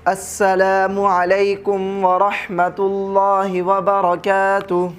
अस्सलामु अलैकुम व रहमतुल्लाहि व बरकातुहू।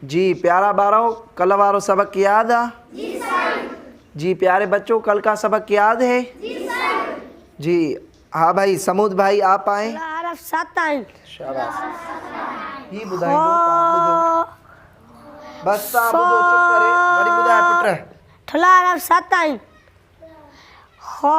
जी प्यारा बारो, कल वारो सबक याद आ? जी सर। जी प्यारे बच्चों, कल का सबक याद है? जी सर। जी हाँ भाई, समूद भाई आप आए। शाबाश। ही बुधाई दो बस ता बुधो चुप करे वरी बुधाए पुत्र। थला अरब सताई हो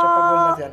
cepat बोलना ध्यान।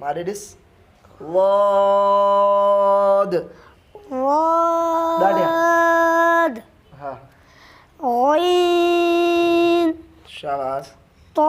मारे दिस वाद वाद हाँ गीन शाबाश तो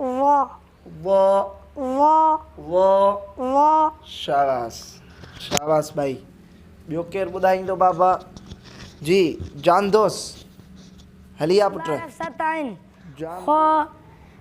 वा वा वा वा वा शाबाश शाबाश भाई। ॿियो केरु ॿुधाईंदो बाबा? जी जान दोस्त हलिया पुत्र। सताइन जान खा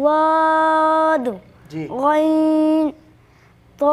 वाद जी गीन तो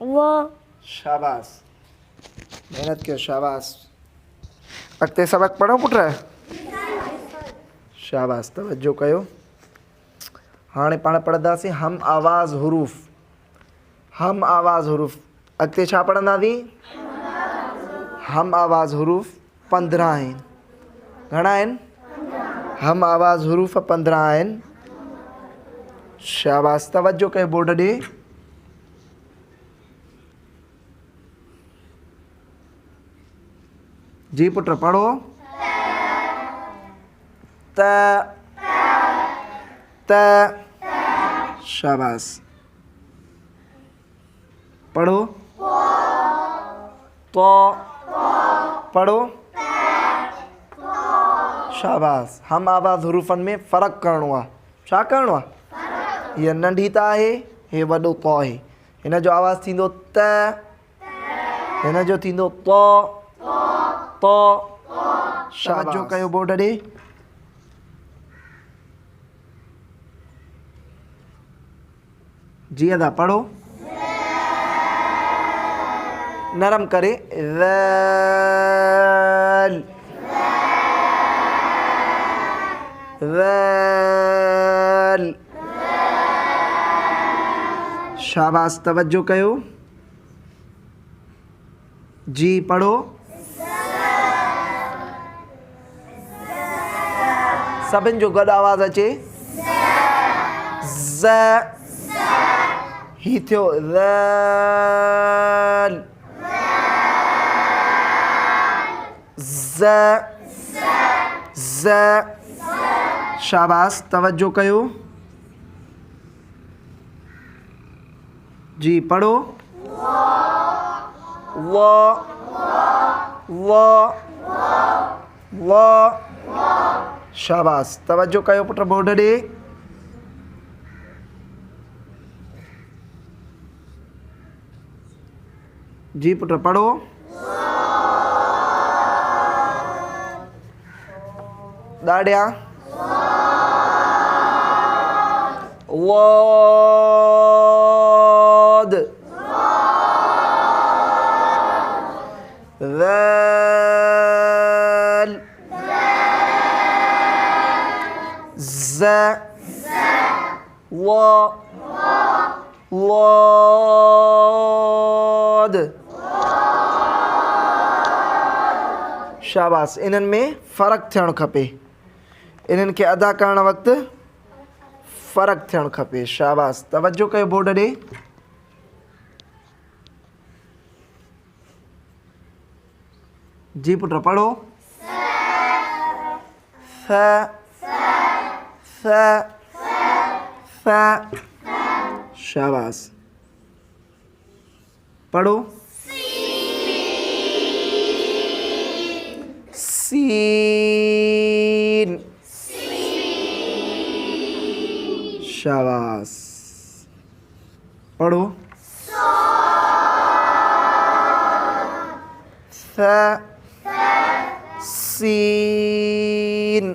वा शाबाश मेहनत कयो शाबाश। अॻिते सबक पढ़ो पुत्र। शाबाश तवज्जो कयो। हाणे पाण पढ़ंदासीं हम आवाज़ हुरूफ। हम आवाज़ हुरूफ अॻिते छा पढ़ंदासीं? हम आवाज़ हुरूफ 15 आहिनि। घणा आहिनि? हम आवाज़ हुरूफ 15 आहिनि। शाबाश तवज्जो कयो बोर्ड ॾे। जी पुत्र पढ़ो। त त शाबाश पढ़ो। तो पढ़ो। शाबाश। हम आवाज़ हुरूफनि में फ़र्क़ु करिणो आहे। छा करिणो आहे? हीअ नंढी त आहे, हे वॾो तो आहे। हिन जो आवाज़ थींदो त, हिन जो थींदो तो तो। शाबाश कयो बोर्ड ॾे। जी अदा पढ़ो नरम करे। ज़ैल ज़ैल शाबाश तवज्जो कयो। जी पढ़ो। सभिनि जो गॾु आवाज़ अचे। ज़ ही थियो ज़ैल ज़ ज़ शाबाश तवज्जो कयो। जी पढ़ो। व व व शाबाश तवज्जो कयो पुत्र बोर्ड ॾे। जी पुत्र पढ़ो। ॾाढिया वाद ज़ैल ज़ वाद शाबाश। इन्हनि में फ़र्क़ु थियणु खपे। इन्हनि खे अदा करणु वक़्तु फ़र्क़ु थियणु खपे। शाबाश तवज्जो कयो बोर्ड ॾे। जी पुत्र पढ़ो। फ फ फ शाबाश पढ़ो। सीन शाबाश पढ़ो। स सीन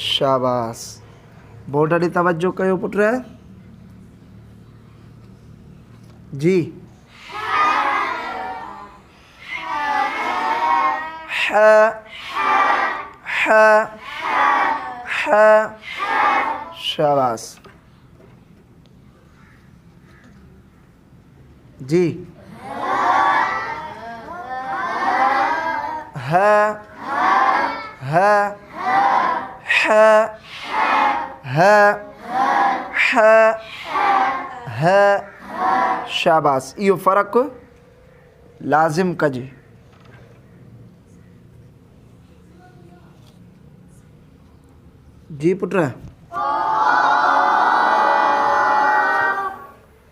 शाबाश बहुत ॾाढी तवज्जो कयो पुट जी ह ह ह शाबाश जी ह ह ह ह ह ह शाबाश इहो फ़र्क़ु लाज़िम कजे जी पुट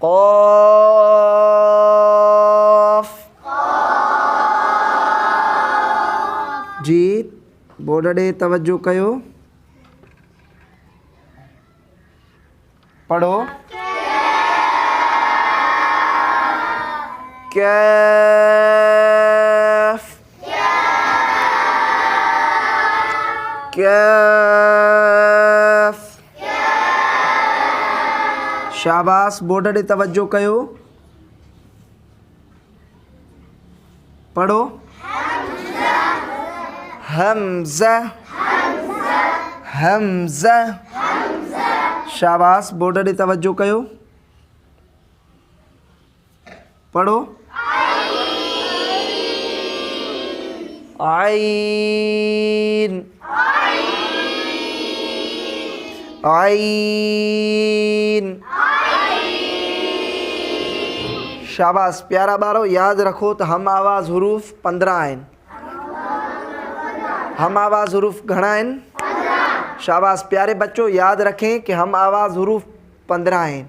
क़ाफ़ जी बोर्ड ॾे तवज्जो कयो पढ़ो कैफ कैफ शाबाश बोर्ड ॾे तवज्जो कयो पढ़ो हमज़ा हमज़ा शाबाश बोर्ड ॾे तवज्जो कयो पढ़ो आइन आइन शाबाश प्यारा ॿारो यादि रखो त हम आवाज़ हरूफ 15 आहिनि हम आवाज़ हरूफ घणा आहिनि शाबाश प्यारे बच्चों याद रखें कि हम आवाज़ हरूफ 15 हैं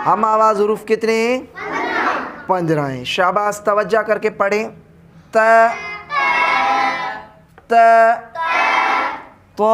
हम आवाज़ हरूफ कितने हैं 15 हैं शाबाश तवज्जो करके पढ़ें त त तो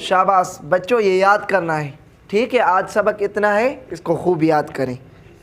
शाबाश बच्चों ये याद करना है ठीक है आज सबक इतना है इसको खूब याद करें